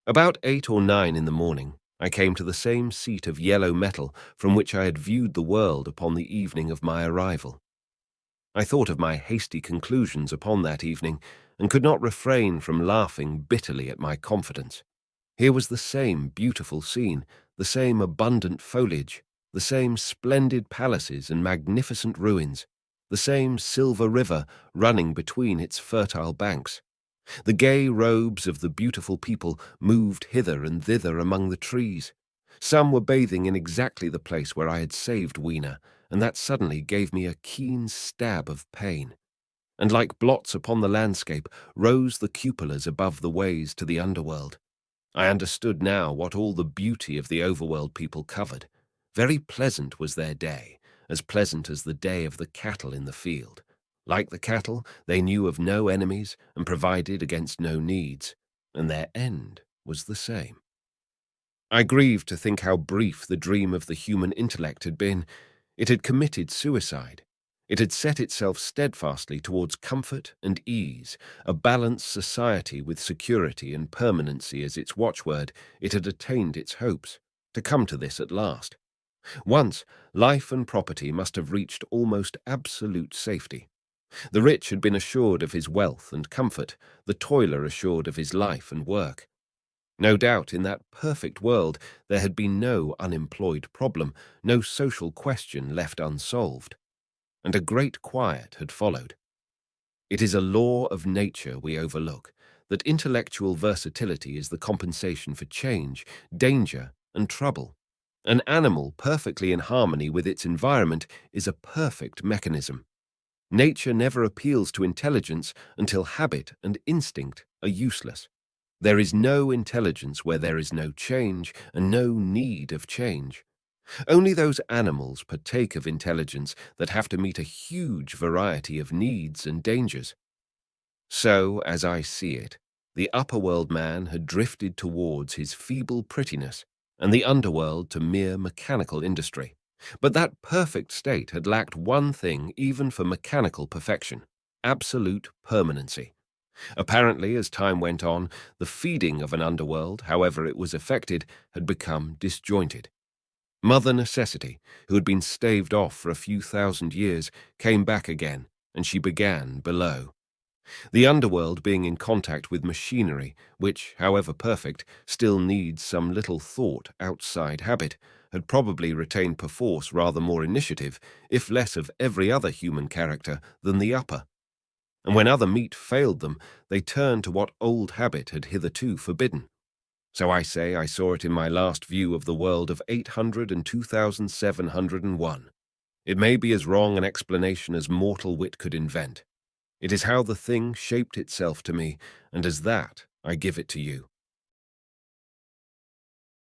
About 8 or 9 in the morning, I came to the same seat of yellow metal from which I had viewed the world upon the evening of my arrival. I thought of my hasty conclusions upon that evening, and could not refrain from laughing bitterly at my confidence. Here was the same beautiful scene, the same abundant foliage, the same splendid palaces and magnificent ruins, the same silver river running between its fertile banks. The gay robes of the beautiful people moved hither and thither among the trees. Some were bathing in exactly the place where I had saved Weena, and that suddenly gave me a keen stab of pain. And like blots upon the landscape rose the cupolas above the ways to the underworld. I understood now what all the beauty of the overworld people covered. Very pleasant was their day, as pleasant as the day of the cattle in the field. Like the cattle, they knew of no enemies and provided against no needs, and their end was the same. I grieved to think how brief the dream of the human intellect had been. It had committed suicide. It had set itself steadfastly towards comfort and ease, a balanced society with security and permanency as its watchword. It had attained its hopes. To come to this at last. Once, life and property must have reached almost absolute safety. The rich had been assured of his wealth and comfort, the toiler assured of his life and work. No doubt in that perfect world there had been no unemployed problem, no social question left unsolved, and a great quiet had followed. It is a law of nature we overlook, that intellectual versatility is the compensation for change, danger, and trouble. An animal perfectly in harmony with its environment is a perfect mechanism. Nature never appeals to intelligence until habit and instinct are useless. There is no intelligence where there is no change and no need of change. Only those animals partake of intelligence that have to meet a huge variety of needs and dangers. So, as I see it, the upper world man had drifted towards his feeble prettiness, and the underworld to mere mechanical industry. But that perfect state had lacked one thing even for mechanical perfection: absolute permanency. Apparently, as time went on, the feeding of an underworld, however it was effected, had become disjointed. Mother Necessity, who had been staved off for a few thousand years, came back again, and she began below. The underworld being in contact with machinery, which, however perfect, still needs some little thought outside habit, had probably retained perforce rather more initiative, if less of every other human character, than the upper. And when other meat failed them, they turned to what old habit had hitherto forbidden. So I say I saw it in my last view of the world of 800 and 2701. It may be as wrong an explanation as mortal wit could invent. It is how the thing shaped itself to me, and as that I give it to you.